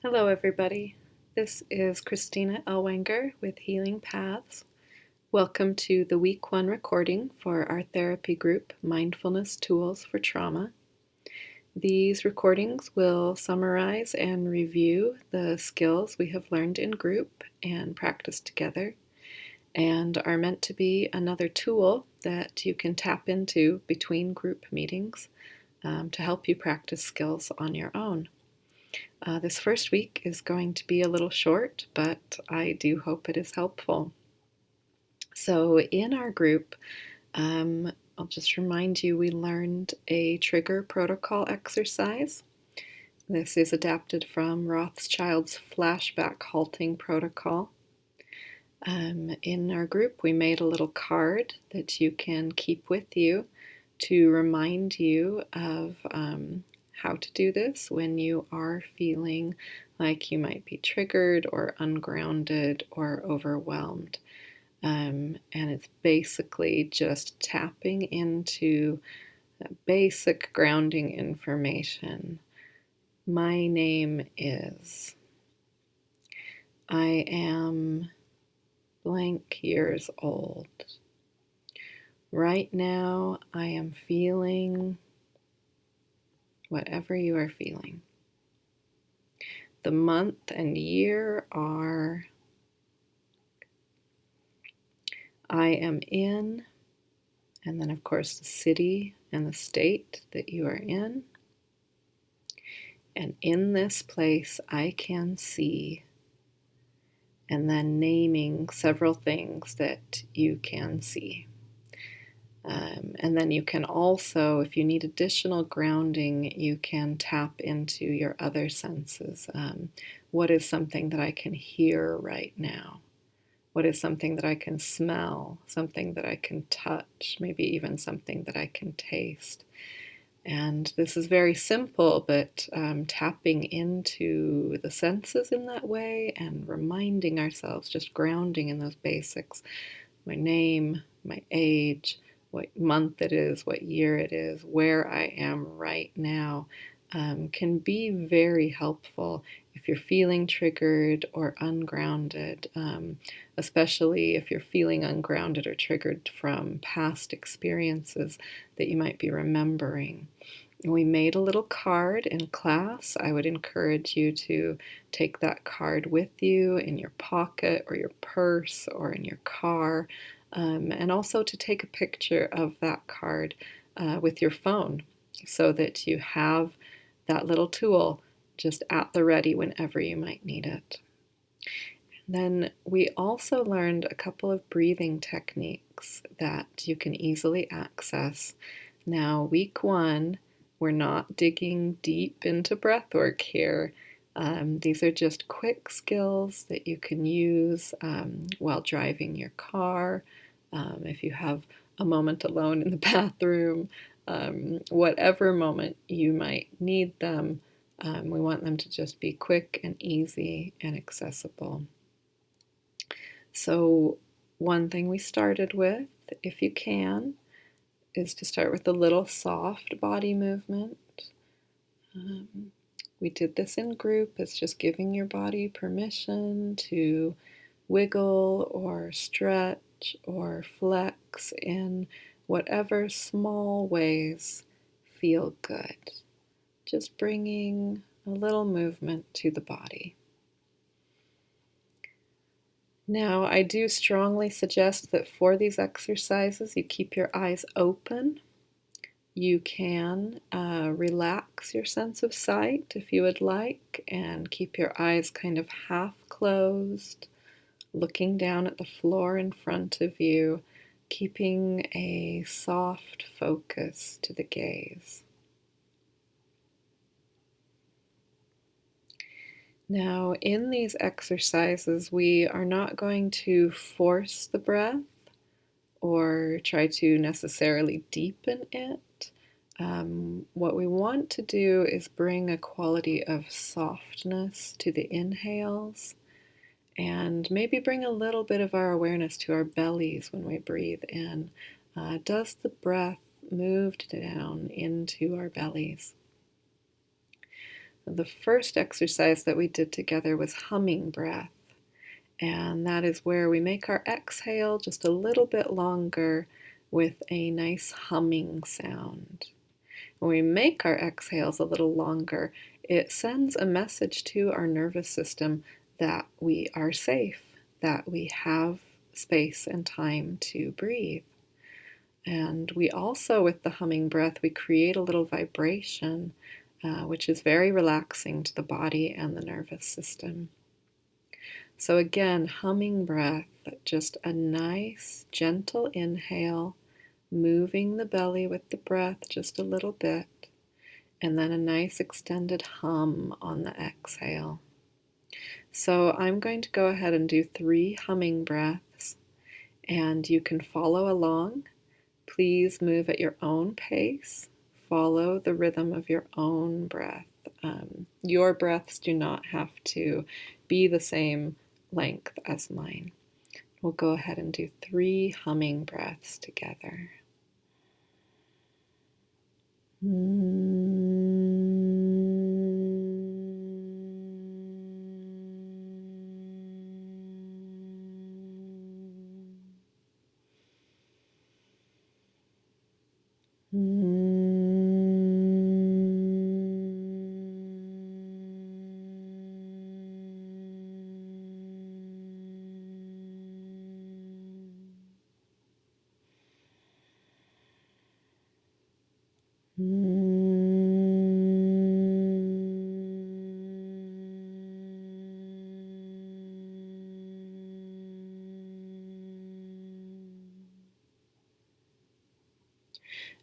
Hello, everybody. This is Christina Elwanger with Healing Paths. Welcome to the week 1 recording for our therapy group, Mindfulness Tools for Trauma. These recordings will summarize and review the skills we have learned in group and practiced together, and are meant to be another tool that you can tap into between group meetings to help you practice skills on your own. This first week is going to be a little short, but I do hope it is helpful. So in our group, I'll just remind you, we learned a trigger protocol exercise. This is adapted from Rothschild's flashback halting protocol. In our group, we made a little card that you can keep with you to remind you of how to do this when you are feeling like you might be triggered or ungrounded or overwhelmed. And it's basically just tapping into basic grounding information. My name is, I am blank years old. Right now, I am feeling whatever you are feeling. The month and year are, I am in, and then of course the city and the state that you are in. And in this place I can see, and then naming several things that you can see. And then you can also, if you need additional grounding, you can tap into your other senses. What is something that I can hear right now? What is something that I can smell? Something that I can touch? Maybe even something that I can taste. And this is very simple, but tapping into the senses in that way and reminding ourselves, just grounding in those basics. My name, my age, what month it is, what year it is, where I am right now, can be very helpful if you're feeling triggered or ungrounded, especially if you're feeling ungrounded or triggered from past experiences that you might be remembering. We made a little card in class. I would encourage you to take that card with you in your pocket or your purse or in your car, and also to take a picture of that card with your phone so that you have that little tool just at the ready whenever you might need it. Then we also learned a couple of breathing techniques that you can easily access. Now, week 1, we're not digging deep into breathwork here. These are just quick skills that you can use while driving your car, if you have a moment alone in the bathroom, whatever moment you might need them. We want them to just be quick and easy and accessible. So one thing we started with, if you can, is to start with a little soft body movement. We did this in group. It's just giving your body permission to wiggle or stretch or flex in whatever small ways feel good. Just bringing a little movement to the body. Now, I do strongly suggest that for these exercises, you keep your eyes open. You can relax your sense of sight if you would like, and keep your eyes kind of half closed, looking down at the floor in front of you, keeping a soft focus to the gaze. Now, in these exercises, we are not going to force the breath or try to necessarily deepen it. What we want to do is bring a quality of softness to the inhales, and maybe bring a little bit of our awareness to our bellies when we breathe in. Does the breath move down into our bellies? The first exercise that we did together was humming breath, and that is where we make our exhale just a little bit longer with a nice humming sound. When we make our exhales a little longer, it sends a message to our nervous system that we are safe, that we have space and time to breathe. And we also, with the humming breath, we create a little vibration, which is very relaxing to the body and the nervous system. So again, humming breath, just a nice, gentle inhale, moving the belly with the breath just a little bit, and then a nice extended hum on the exhale. So I'm going to go ahead and do 3 humming breaths, and you can follow along. Please move at your own pace. Follow the rhythm of your own breath. Your breaths do not have to be the same length as mine. We'll go ahead and do 3 humming breaths together.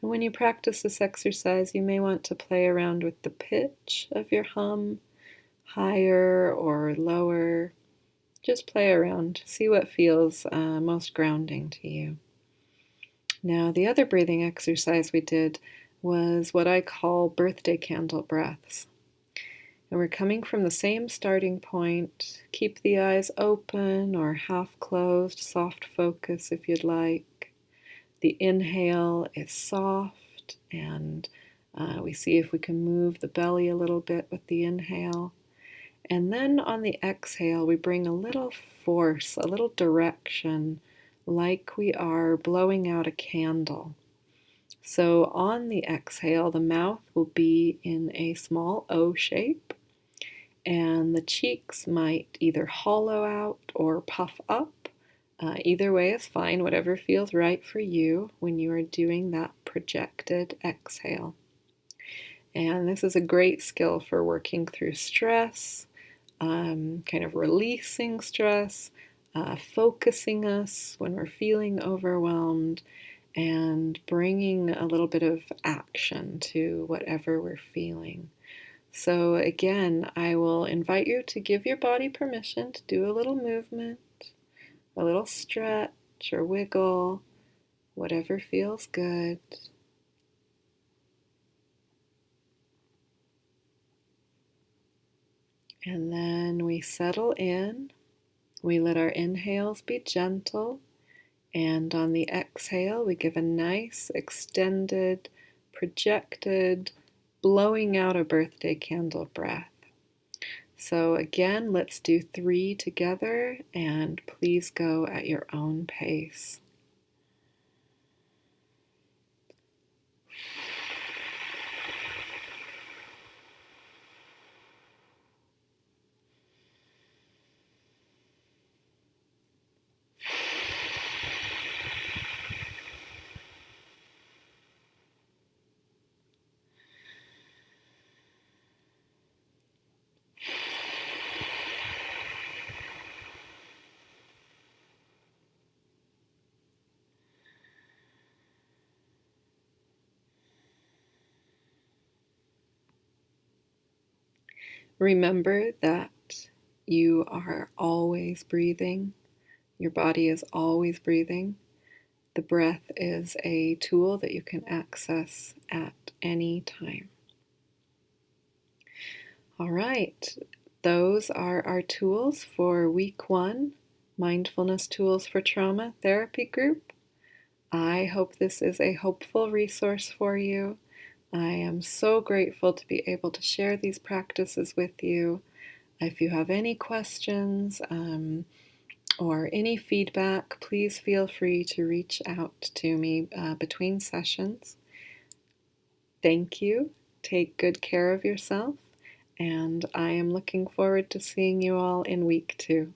And when you practice this exercise, you may want to play around with the pitch of your hum, higher or lower. Just play around, see what feels most grounding to you. Now, the other breathing exercise we did was what I call birthday candle breaths. And we're coming from the same starting point. Keep the eyes open or half closed, soft focus if you'd like. The inhale is soft, and we see if we can move the belly a little bit with the inhale. And then on the exhale, we bring a little force, a little direction, like we are blowing out a candle. So on the exhale, the mouth will be in a small O shape, and the cheeks might either hollow out or puff up. Either way is fine, whatever feels right for you when you are doing that projected exhale. And this is a great skill for working through stress, kind of releasing stress, focusing us when we're feeling overwhelmed, and bringing a little bit of action to whatever we're feeling. So again, I will invite you to give your body permission to do a little movement, a little stretch or wiggle, whatever feels good. And then we settle in. We let our inhales be gentle. And on the exhale, we give a nice, extended, projected, blowing out a birthday candle breath. So again, let's do 3 together, and please go at your own pace. Remember that you are always breathing. Your body is always breathing. The breath is a tool that you can access at any time. All right, those are our tools for week 1, Mindfulness Tools for Trauma Therapy Group. I hope this is a hopeful resource for you. I am so grateful to be able to share these practices with you. If you have any questions or any feedback, please feel free to reach out to me between sessions. Thank you. Take good care of yourself, and I am looking forward to seeing you all in week 2.